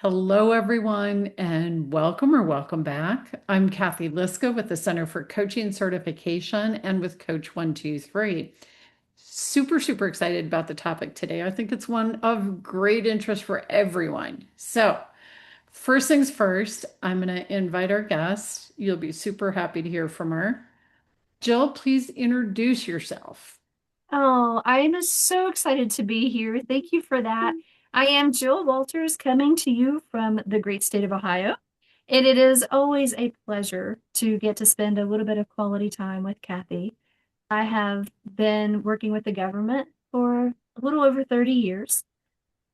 Hello, everyone, and welcome back. I'm Kathy Liska with the Center for Coaching Certification and with Coach 123. Super excited about the topic today. I think it's one of great interest for everyone. So, first things first, I'm going to invite our guest. You'll be super happy to hear from her. Jill, please introduce yourself. Oh, I am so excited to be here. Thank you for that. I am Jill Walters coming to you from the great state of Ohio. And it is always a pleasure to get to spend a little bit of quality time with Kathy. I have been working with the government for a little over 30 years.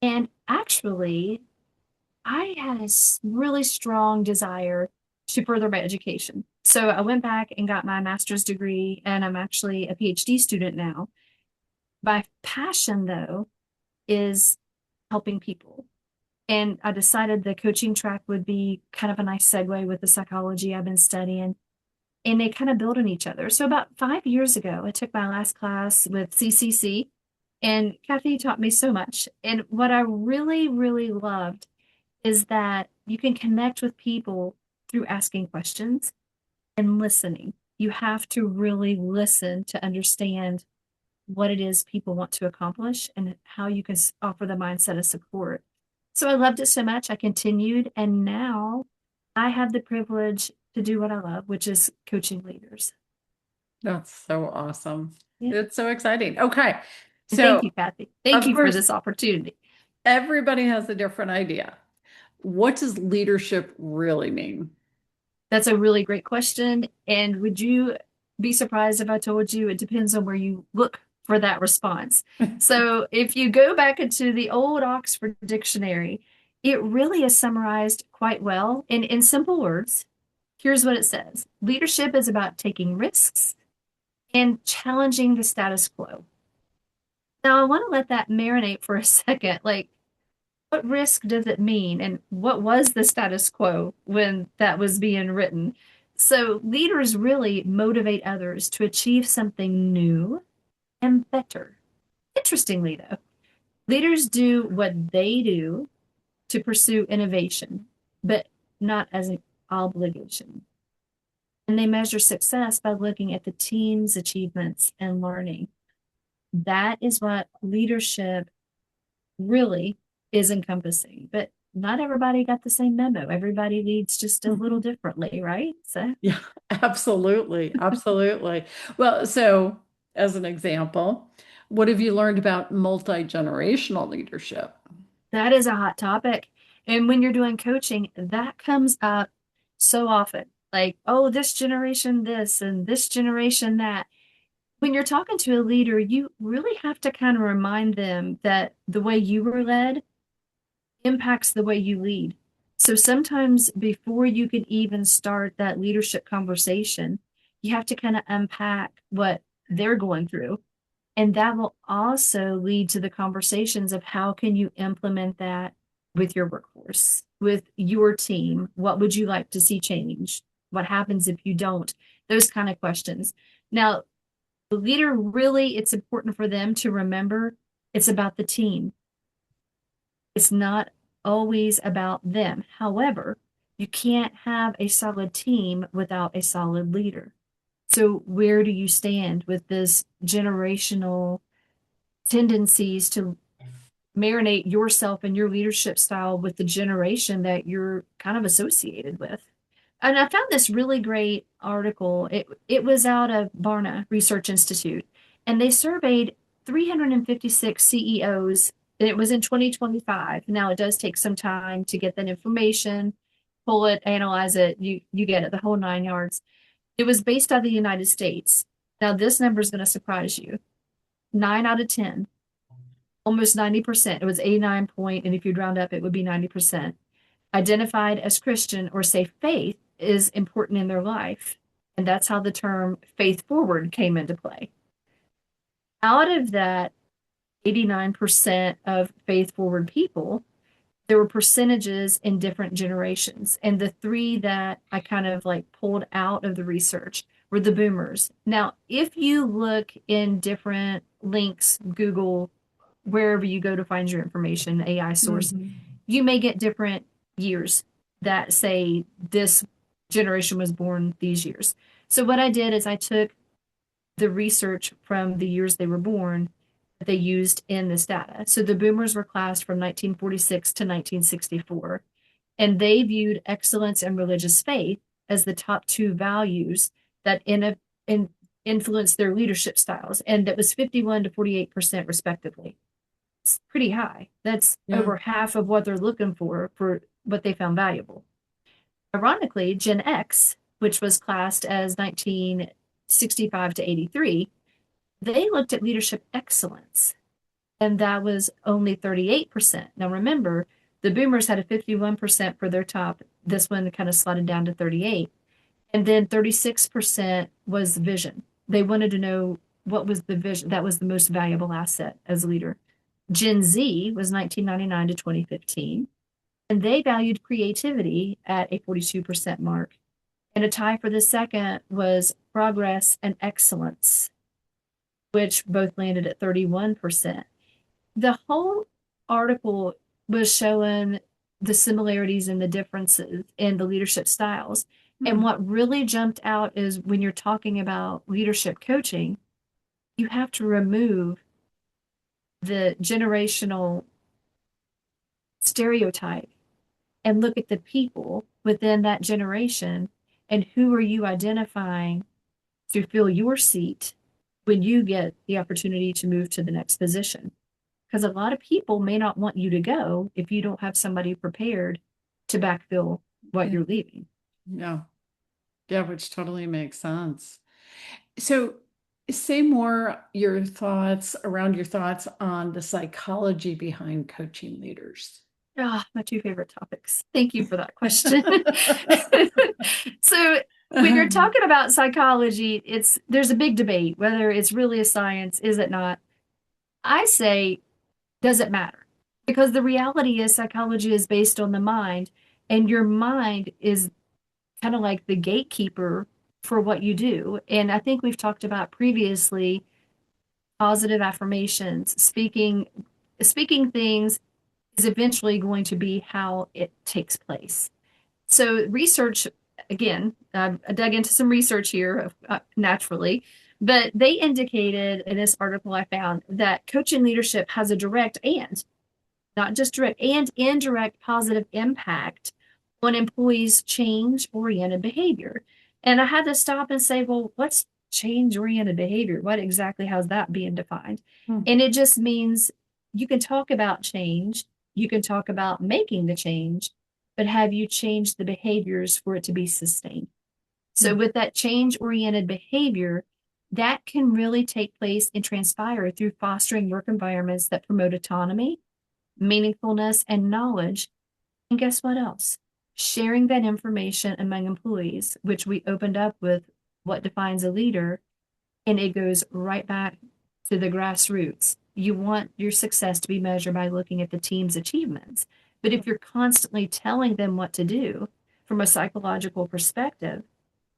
And actually, I had a really strong desire to further my education. So I went back and got my master's degree, and I'm actually a PhD student now. My passion, though, is helping people. And I decided the coaching track would be kind of a nice segue with the psychology I've been studying. And they kind of build on each other. So about 5 years ago, I took my last class with CCC, and Kathy taught me so much. And what I really loved is that you can connect with people through asking questions and listening. You have to really listen to understand what it is people want to accomplish and how you can offer the mindset of support. So I loved it so much. I continued, and now I have the privilege to do what I love, which is coaching leaders. That's so awesome. Yeah. It's so exciting. Okay. And thank So, you, Kathy. Thank of you for course, this opportunity. everybody has a different idea. What does leadership really mean? That's a really great question. And would you be surprised if I told you it depends on where you look for that response? So if you go back into the old Oxford Dictionary, it really is summarized quite well. In simple words, here's what it says: leadership is about taking risks and challenging the status quo. Now, I want to let that marinate for a second. Like, what risk does it mean? And what was the status quo when that was being written? So, leaders really motivate others to achieve something new and better. Interestingly, though, leaders do what they do to pursue innovation, but not as an obligation. And they measure success by looking at the team's achievements and learning. That is what leadership really is encompassing. But not everybody got the same memo. Everybody leads just a little differently, right? So Yeah, absolutely. Well, so as an example, what have you learned about multi-generational leadership? that is a hot topic. And when you're doing coaching, that comes up so often. Like, oh, this generation this and this generation that. When you're talking to a leader, you really have to kind of remind them that the way you were led impacts the way you lead. So sometimes before you can even start that leadership conversation, you have to kind of unpack what they're going through. And that will also lead to the conversations of how can you implement that with your workforce, with your team? What would you like to see change? What happens if you don't? Those kind of questions. Now, the leader really, it's important for them to remember it's about the team. It's not always about them. However, you can't have a solid team without a solid leader. So, where do you stand with this generational tendencies to marinate yourself and your leadership style with the generation that you're kind of associated with? And I found this really great article. It was out of Barna Research Institute, and they surveyed 356 CEOs. And it was in 2025. Now it does take some time to get that information, pull it, analyze it. You get it, the whole 9 yards. It was based out of the United States. Now this number is going to surprise you. 9 out of 10, almost 90%. It was 89 point, and if you'd round up, it would be 90%. Identified as Christian or say faith is important in their life. And that's how the term faith forward came into play. Out of that 89% of faith forward people, there were percentages in different generations. And the three that I kind of like pulled out of the research were the boomers. Now, if you look in different links, Google, wherever you go to find your information, AI source, Mhm. you may get different years that say this generation was born these years. So what I did is I took the research from the years they were born that they used in this data. So the boomers were classed from 1946 to 1964, and they viewed excellence and religious faith as the top two values that in influenced their leadership styles, and that was 51 to 48% respectively. It's pretty high. That's Yeah. over half of what they're looking for what they found valuable. Ironically, Gen X, which was classed as 1965 to 83, they looked at leadership excellence, and that was only 38%. Now remember, the boomers had a 51% for their top. This one kind of slotted down to 38. And then 36% was vision. They wanted to know what was the vision that was the most valuable asset as a leader. Gen Z was 1999 to 2015, and they valued creativity at a 42% mark. And a tie for the second was progress and excellence, which both landed at 31%. The whole article was showing the similarities and the differences in the leadership styles. And Hmm. what really jumped out is when you're talking about leadership coaching, you have to remove the generational stereotype and look at the people within that generation and who are you identifying to fill your seat when you get the opportunity to move to the next position. Because a lot of people may not want you to go if you don't have somebody prepared to backfill what Yeah. you're leaving. Yeah. Yeah, which totally makes sense. So say more your thoughts on the psychology behind coaching leaders. Ah, my two favorite topics. Thank you for that question. So when you're talking about psychology, there's a big debate whether it's really a science, is it not? I say, does it matter? Because the reality is psychology is based on the mind, and your mind is kind of like the gatekeeper for what you do. And I think we've talked about previously positive affirmations, speaking things is eventually going to be how it takes place. So research, again, I dug into some research here naturally, but they indicated in this article I found that coaching leadership has a direct and not just direct and indirect positive impact on employees' change oriented behavior. And I had to stop and say, well, what's change oriented behavior? What exactly how's that being defined? Hmm. And it just means you can talk about change, you can talk about making the change, but have you changed the behaviors for it to be sustained? So, Hmm. with that change oriented behavior, that can really take place and transpire through fostering work environments that promote autonomy, meaningfulness, and knowledge. And guess what else? Sharing that information among employees, which we opened up with what defines a leader, and it goes right back to the grassroots. You want your success to be measured by looking at the team's achievements. But if you're constantly telling them what to do from a psychological perspective,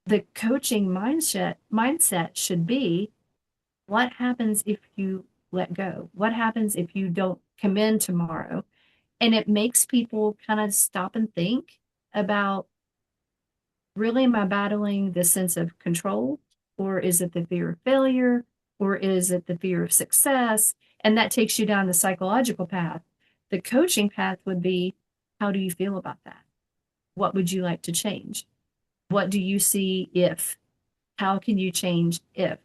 the coaching mindset should be what happens if you let go? What happens if you don't come in tomorrow? And it makes people kind of stop and think about, really, am I battling the sense of control? Or is it the fear of failure? Or is it the fear of success? And that takes you down the psychological path. The coaching path would be, how do you feel about that? What would you like to change? What do you see if? How can you change if?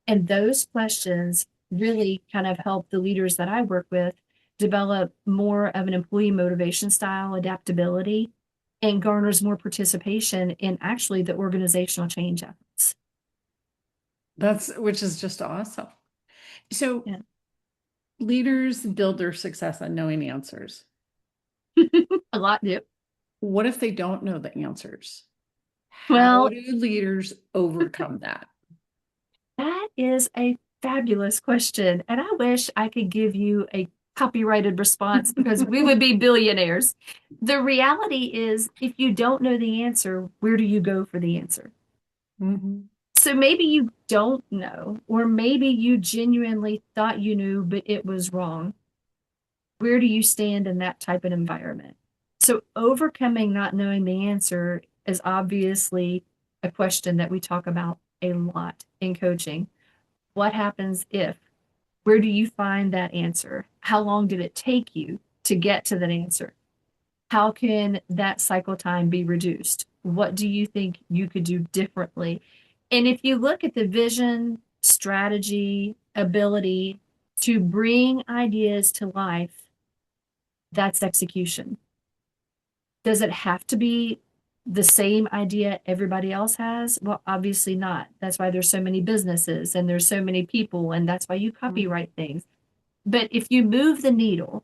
And those questions really kind of help the leaders that I work with develop more of an employee motivation style, adaptability, and garners more participation in actually the organizational change efforts. That's which is just awesome. So Yeah. leaders build their success on knowing answers. A lot do. What if they don't know the answers? How Well, do leaders overcome that? that is a fabulous question. And I wish I could give you a copyrighted response because we would be billionaires. The reality is, if you don't know the answer, where do you go for the answer? Mhm. So maybe you don't know, or maybe you genuinely thought you knew, but it was wrong. Where do you stand in that type of environment? So overcoming not knowing the answer is obviously a question that we talk about a lot in coaching. What happens if? Where do you find that answer? How long did it take you to get to that answer? How can that cycle time be reduced? What do you think you could do differently? And if you look at the vision, strategy, ability to bring ideas to life, that's execution. Does it have to be the same idea everybody else has? Well, obviously not. That's why there's so many businesses and there's so many people, and that's why you Mm. copyright things. But if you move the needle,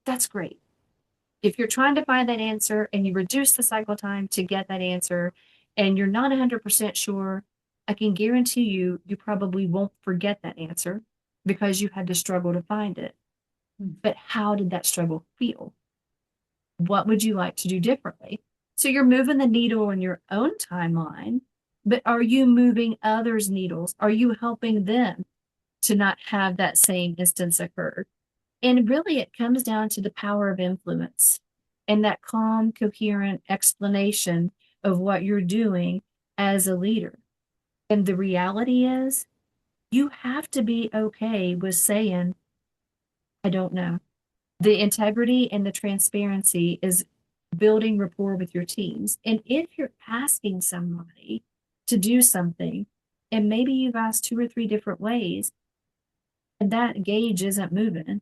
that's great. If you're trying to find that answer and you reduce the cycle time to get that answer and you're not 100% sure, I can guarantee you, you probably won't forget that answer because you had to struggle to find it. Mm. But how did that struggle feel? What would you like to do differently? So you're moving the needle in your own timeline, but are you moving others' needles? Are you helping them to not have that same instance occur? And really, it comes down to the power of influence and that calm, coherent explanation of what you're doing as a leader. And the reality is, you have to be okay with saying, I don't know. The integrity and the transparency is building rapport with your teams. And if you're asking somebody to do something, and maybe you've asked two or three different ways, and that gauge isn't moving,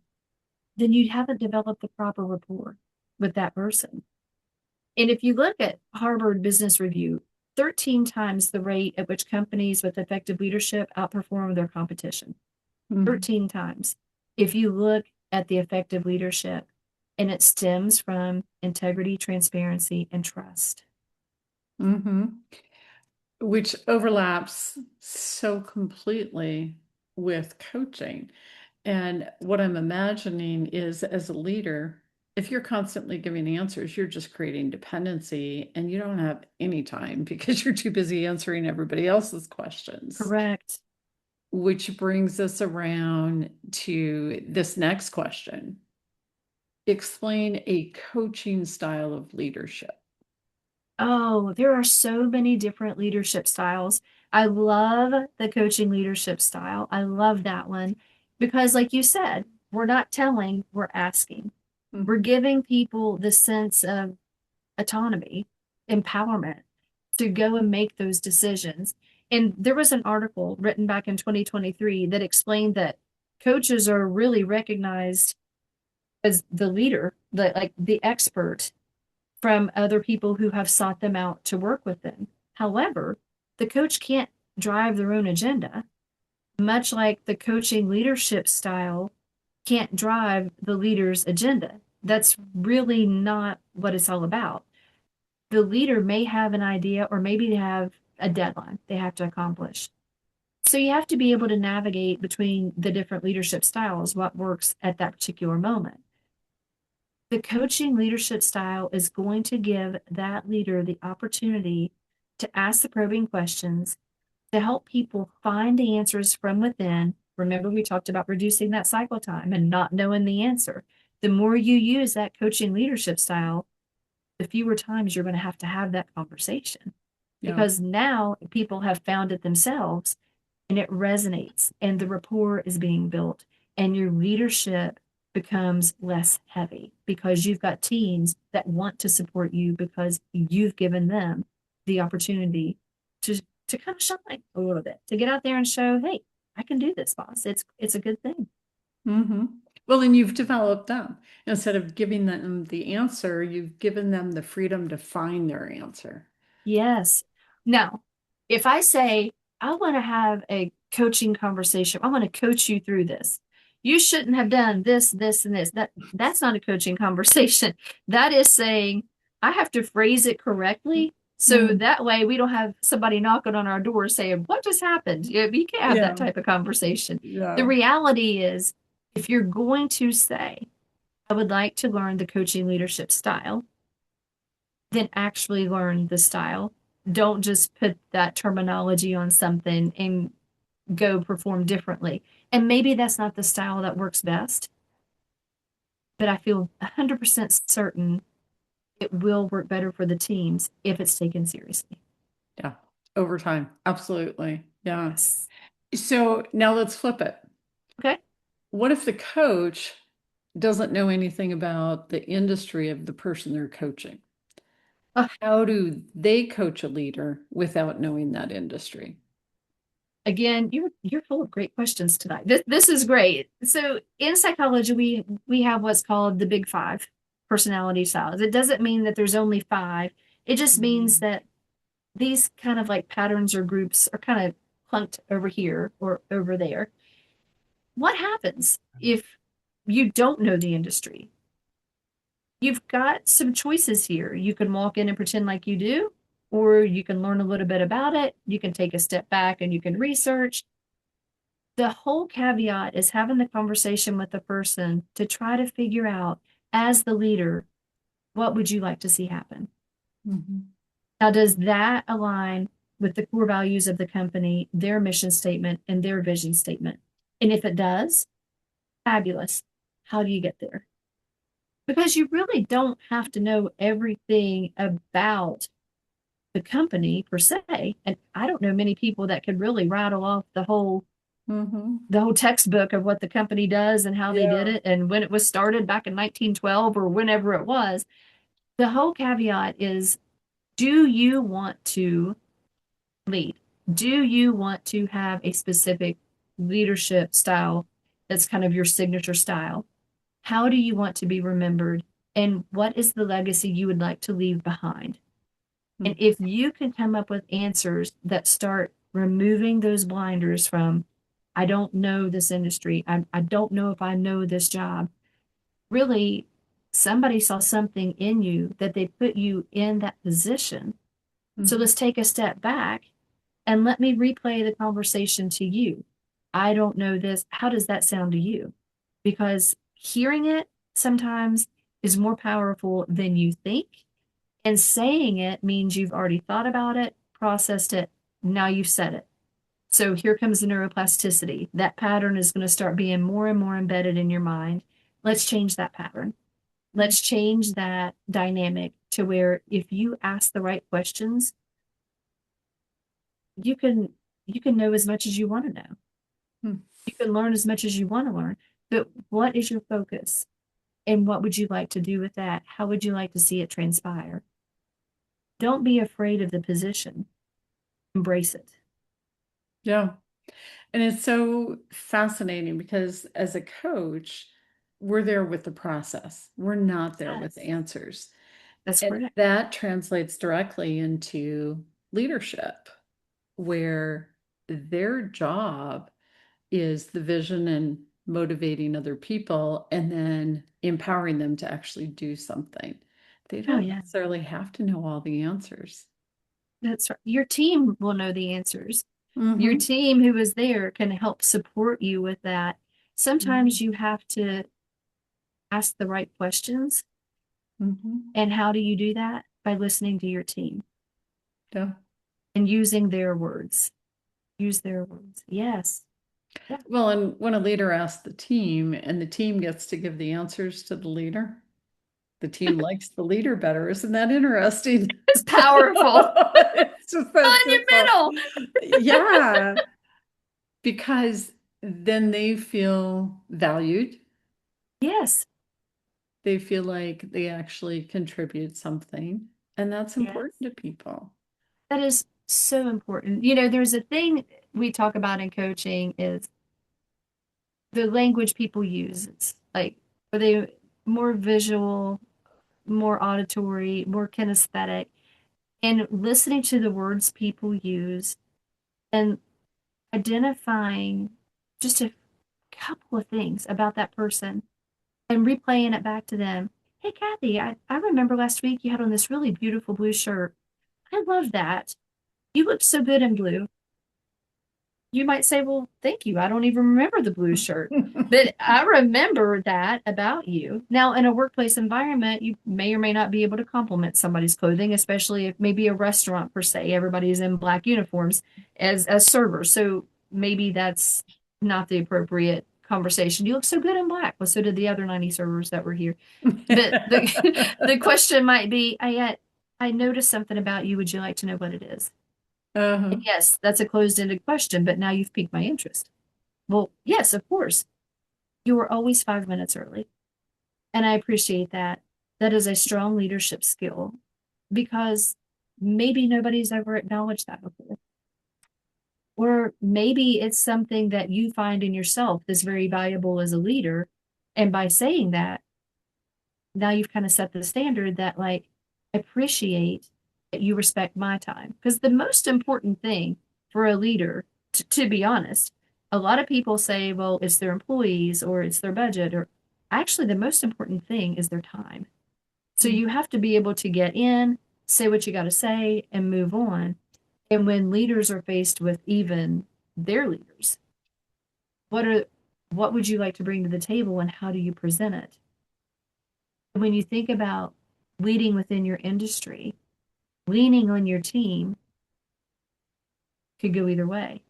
then you haven't developed the proper rapport with that person. And if you look at Harvard Business Review, 13 times the rate at which companies with effective leadership outperform their competition. Mm. 13 times. If you look at the effective leadership, and it stems from integrity, transparency, and trust. Mhm. Which overlaps so completely with coaching. And what I'm imagining is as a leader, if you're constantly giving answers, you're just creating dependency and you don't have any time because you're too busy answering everybody else's questions. Correct. Which brings us around to this next question. Explain a coaching style of leadership. Oh, there are so many different leadership styles. I love the coaching leadership style. I love that one because, like you said, we're not telling, we're asking. We're Mhm. giving people the sense of autonomy, empowerment to go and make those decisions. And there was an article written back in 2023 that explained that coaches are really recognized as the leader, the expert from other people who have sought them out to work with them. However, the coach can't drive their own agenda, much like the coaching leadership style can't drive the leader's agenda. That's really not what it's all about. The leader may have an idea or maybe they have a deadline they have to accomplish. So you have to be able to navigate between the different leadership styles, what works at that particular moment. The coaching leadership style is going to give that leader the opportunity to ask the probing questions, to help people find the answers from within. Remember, we talked about reducing that cycle time and not knowing the answer. The more you use that coaching leadership style, the fewer times you're going to have that conversation Yeah. because now people have found it themselves and it resonates and the rapport is being built and your leadership becomes less heavy because you've got teams that want to support you because you've given them the opportunity to to kind of shine a little bit, to get out there and show, hey, I can do this, boss. It's a good thing. Hmm. Well, then you've developed them. Instead of giving them the answer, you've given them the freedom to find their answer. Yes. Now, if I say, I want to have a coaching conversation, I want to coach you through this. You shouldn't have done this, this, and this. That's not a coaching conversation. That is saying, I have to phrase it correctly. So Mm. that way we don't have somebody knocking on our door saying, what just happened? You can't have that Yeah. type of conversation. The Yeah. reality is, if you're going to say, I would like to learn the coaching leadership style, then actually learn the style. Don't just put that terminology on something and go perform differently. And maybe that's not the style that works best, but I feel 100% certain it will work better for the teams if it's taken seriously. Yeah. Over time. Absolutely. Yeah. Yes. So now let's flip it. Okay. What if the coach doesn't know anything about the industry of the person they're coaching? Uh, How do they coach a leader without knowing that industry? Again, you're full of great questions tonight. This is great. So in psychology, we have what's called the big five personality styles. It doesn't mean that there's only five. It just means Mm. that these kind of like patterns or groups are kind of clunked over here or over there. What happens if you don't know the industry? You've got some choices here. You can walk in and pretend like you do, or you can learn a little bit about it. You can take a step back and you can research. The whole caveat is having the conversation with the person to try to figure out, as the leader, what would you like to see happen? Mhm. Now, does that align with the core values of the company, their mission statement, and their vision statement? And if it does, fabulous. How do you get there? Because you really don't have to know everything about the company per se. And I don't know many people that could really rattle off Mhm. the whole textbook of what the company does and how they did Yeah. it and when it was started back in 1912 or whenever it was. The whole caveat is, do you want to lead? Do you want to have a specific leadership style that's kind of your signature style? How do you want to be remembered? And what is the legacy you would like to leave behind? And Mm. if you can come up with answers that start removing those blinders from, I don't know this industry, I don't know if I know this job, really, somebody saw something in you that they put you in that position. So Mhm. let's take a step back and let me replay the conversation to you. I don't know this. How does that sound to you? Because hearing it sometimes is more powerful than you think. And saying it means you've already thought about it, processed it, now you've said it. So here comes the neuroplasticity. That pattern is going to start being more and more embedded in your mind. Let's change that pattern. Let's change that dynamic to where if you ask the right questions, you can you can know as much as you want to know. Mm. You can learn as much as you want to learn. But what is your focus? And what would you like to do with that? How would you like to see it transpire? Don't be afraid of the position. Embrace it. Yeah. And it's so fascinating because as a coach, we're there with the process. We're not there with Yes, answers. that's And correct. that translates directly into leadership, where their job is the vision and motivating other people and then empowering them to actually do something. They Oh, don't yeah, necessarily have to know all the answers. that's right. Your team will know the answers. Your Hmm. team who is there can help support you with that. Sometimes you have to ask the right questions. Hmm. And how do you do that? By listening to your team Yeah. and using their words. Use their words. Yes. Yeah. Well, and when a leader asks the team and the team gets to give the answers to the team likes the leader better. Isn't that interesting? It's powerful. It's just that simple. Monumental. Yeah, because then they feel valued. Yes. They feel like they actually contribute something, and that's Yes. important to people. That is so important. There's a thing we talk about in coaching is the language people use. It's like, are they more visual, more auditory, more kinesthetic? And listening to the words people use and identifying just a couple of things about that person and replaying it back to them. Hey, Kathy, I remember last week you had on this really beautiful blue shirt. I love that. You looked so good in blue. You might say, well, thank you. I don't even remember the blue shirt. But I remember that about you. Now, in a workplace environment, you may or may not be able to compliment somebody's clothing, especially if maybe a restaurant per se, everybody's in black uniforms as servers. So maybe that's not the appropriate conversation. You look so good in black. Well, so did the other 90 servers that were here. But the question might be, I noticed something about you. Would you like to know what it is? Uh-huh. And yes, that's a closed-ended question, but now you've piqued my interest. Well, yes, of course. You were always 5 minutes early. And I appreciate that. That is a strong leadership skill because maybe nobody's ever acknowledged that before. Or maybe it's something that you find in yourself is very valuable as a leader. And by saying that, now you've kind of set the standard that, like, I appreciate that you respect my time. Because the most important thing for a leader, to be honest, a lot of people say, well, it's their employees or it's their budget, or actually, the most important thing is their time. So you have to be able to get in, say what you got to say, and move on. And when leaders are faced with even their leaders, what are what would you like to bring to the table and how do you present it? When you think about leading within your industry, leaning on your team could go either way.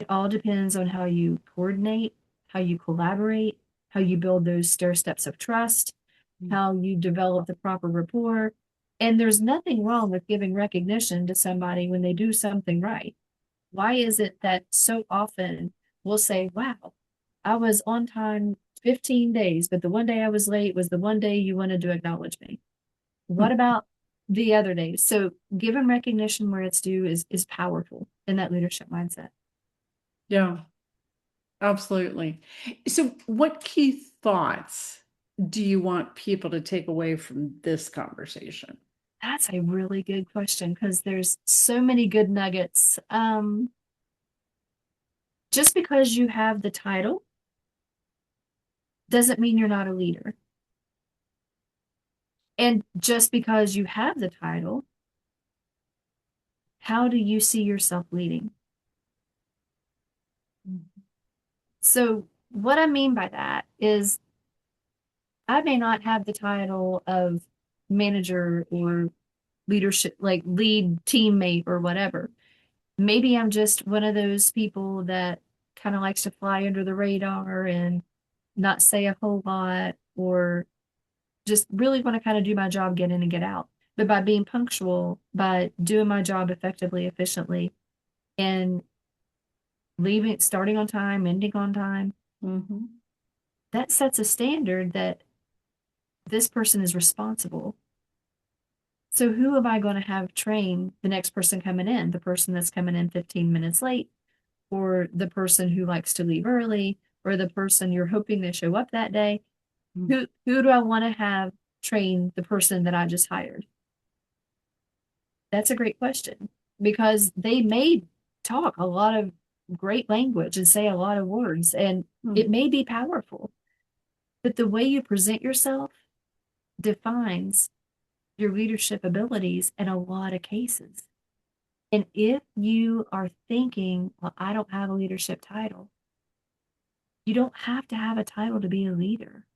It all depends on how you coordinate, how you collaborate, how you build those stair steps of trust, how you develop the proper rapport. And there's nothing wrong with giving recognition to somebody when they do something right. Why is it that so often we'll say, wow, I was on time 15 days, but the one day I was late was the one day you wanted to acknowledge me? What about the other days? So giving recognition where it's due is powerful in that leadership mindset. Yeah, absolutely. So, what key thoughts do you want people to take away from this conversation? That's a really good question because there's so many good nuggets. Just because you have the title doesn't mean you're not a leader. And just because you have the title, how do you see yourself leading? So, what I mean by that is I may not have the title of manager or leadership, like lead teammate or whatever. Maybe I'm just one of those people that kind of likes to fly under the radar and not say a whole lot, or just really want to kind of do my job, get in and get out. But by being punctual, by doing my job effectively, efficiently, and leaving, starting on time, ending on time, Mhm. that sets a standard that this person is responsible. So who am I going to have train the next person coming in? The person that's coming in 15 minutes late, or the person who likes to leave early, or the person you're hoping they show up that day? Mm. Who do I want to have train the person that I just hired? That's a great question because they may talk a lot of great language and say a lot of words, and it Mm. may be powerful, but the way you present yourself defines your leadership abilities in a lot of cases. And if you are thinking, well, I don't have a leadership title, you don't have to have a title to be a leader.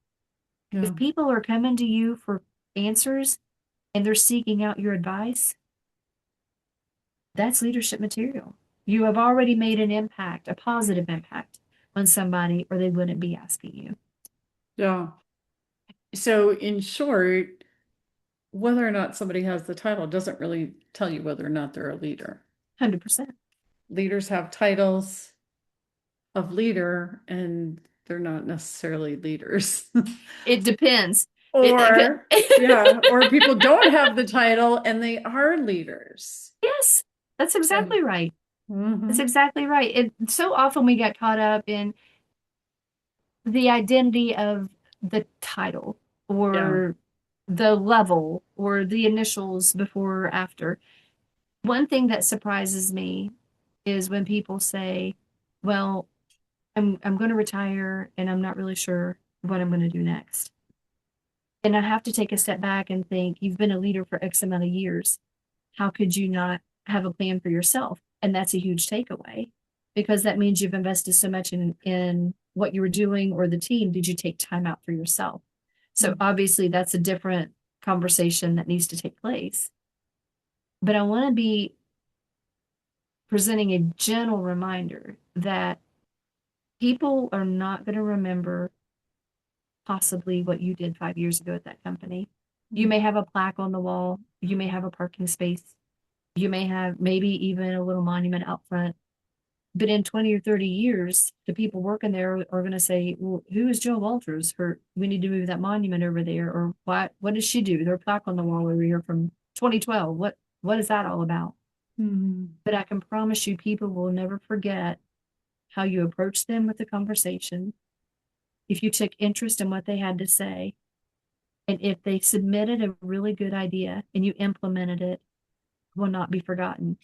Yeah. If people are coming to you for answers and they're seeking out your advice, that's leadership material. You have already made an impact, a positive impact on somebody, or they wouldn't be asking you. Yeah. So, in short, whether or not somebody has the title doesn't really tell you whether or not they're a leader. 100%. Leaders have titles of leader, and they're not necessarily leaders. It depends. Or, yeah, or people don't have the title and they are leaders. Yes, that's And exactly right. That's mhm. exactly right. So often we get caught up in the identity of the title Yeah. or the level or the initials before or after. One thing that surprises me is when people say, well, I'm going to retire and I'm not really sure what I'm going to do next. And I have to take a step back and think, you've been a leader for X amount of years. How could you not have a plan for yourself? And that's a huge takeaway because that means you've invested so much in what you were doing or the team. Did you take time out for yourself? So Mm. obviously that's a different conversation that needs to take place. But I want to be presenting a gentle reminder that People are not going to remember possibly what you did 5 years ago at that company. You may have a plaque on the wall, you may have a parking space, you may have maybe even a little monument out front. But in 20 or 30 years, the people working there are going to say, well, who is Jill Walters? We need to move that monument over there. Or what does she do? Their plaque on the wall over here from 2012. What is that all about? Mhm. But I can promise you, people will never forget how you approached them with the conversation. If you took interest in what they had to say, and if they submitted a really good idea and you implemented it, it will not be forgotten.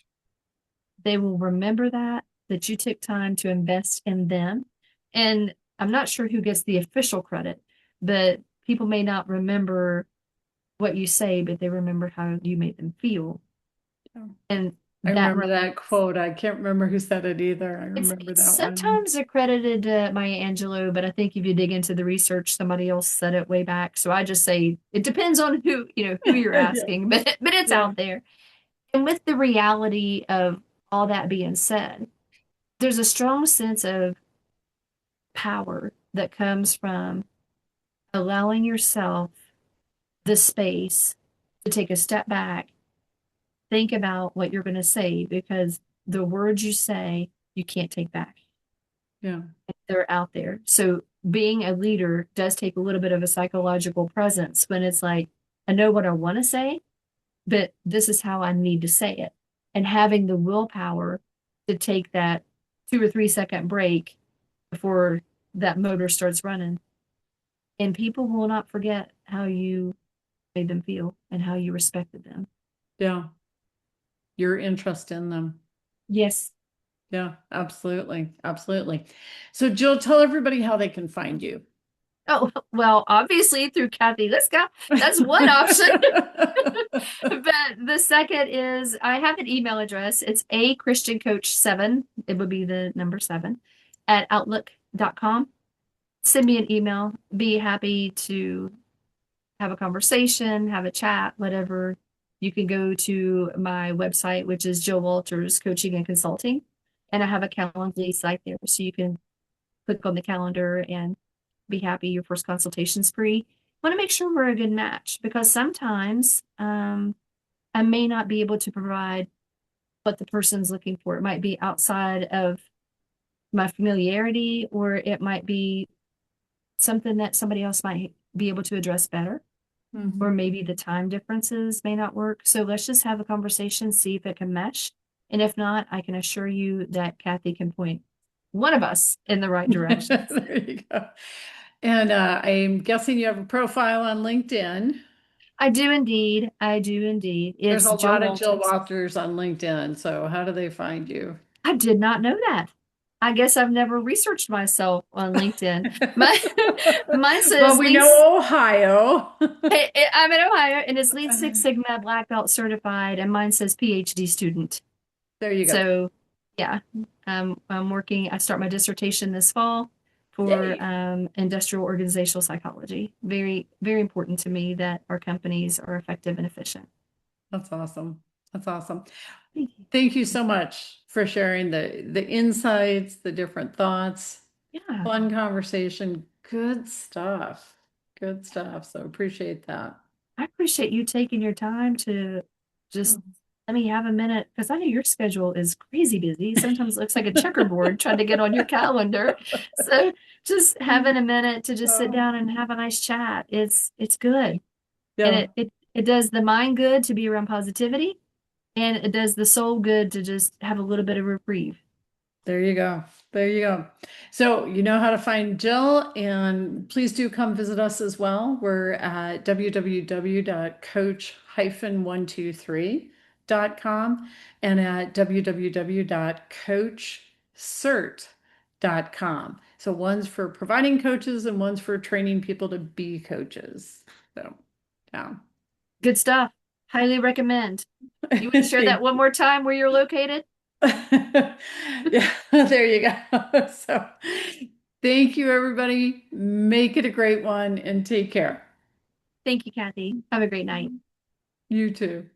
They will remember that you took time to invest in them. And I'm not sure who gets the official credit, but people may not remember what you say, but they remember how you made them feel. Yeah. And I that remember remains. that quote. I can't remember who said it either. I remember It's that one. sometimes accredited to Maya Angelou, but I think if you dig into the research, somebody else said it way back. So I just say it depends on who you're Yeah. asking, but it's Yeah. out there. And with the reality of all that being said, there's a strong sense of power that comes from allowing yourself the space to take a step back, think about what you're going to say, because the words you say, you can't take back. Yeah. They're out there. So being a leader does take a little bit of a psychological presence when it's like, I know what I want to say, but this is how I need to say it. And having the willpower to take that 2 or 3 second break before that motor starts running. And people will not forget how you made them feel and how you respected them. Yeah. Your interest in them. Yes. Yeah, absolutely. Absolutely. So, Jill, tell everybody how they can find you. Oh, well, obviously through Kathy Liska, that's one option. But the second is I have an email address. It's a Christian Coach 7. It would be the number 7 at outlook.com. Send me an email. Be happy to have a conversation, have a chat, whatever. You can go to my website, which is Jill Walters Coaching and Consulting. And I have a Calendly site there. So you can click on the calendar and be happy. Your first consultation's free. Want to make sure we're a good match because sometimes I may not be able to provide what the person's looking for. It might be outside of my familiarity, or it might be something that somebody else might be able to address better, or Mhm. maybe the time differences may not work. So let's just have a conversation, see if it can mesh. And if not, I can assure you that Kathy can point one of us in the right direction. There you go. And I'm guessing you have a profile on LinkedIn. I do indeed. I do indeed. There's It's a Jill lot of Jill Walters. Walters on LinkedIn. So, how do they find you? I did not know that. I guess I've never researched myself on LinkedIn. My mine Well, says we lead. know Ohio. I'm in Ohio, and it's Lead Six Sigma Black Belt certified, and mine says PhD student. There you go. So, yeah, I'm working. I start my dissertation this fall for Yay. industrial organizational psychology. Very, very important to me that our companies are effective and efficient. That's awesome. That's awesome. Thank you. Thank you so much for sharing the insights, the different thoughts. Yeah, Fun conversation. Good stuff. Good stuff. So appreciate that. I appreciate you taking your time to just let me have a minute because I know your schedule is crazy busy. Sometimes it looks like a checkerboard trying to get on your calendar. So just having a minute to just sit Oh, down and have a nice chat, it's good. And yeah, it does the mind good to be around positivity, and it does the soul good to just have a little bit of reprieve. there you go. There you go. So you know how to find Jill, and please do come visit us as well. We're at www.coach-123.com and at www.coachcert.com. So one's for providing coaches and one's for training people to be coaches. So, yeah. Good stuff. Highly recommend. You want to share that Thank one more time where you're located? Yeah, there you go. So thank you, everybody. Make it a great one and take care. Thank you, Kathy. Have a great night. You too.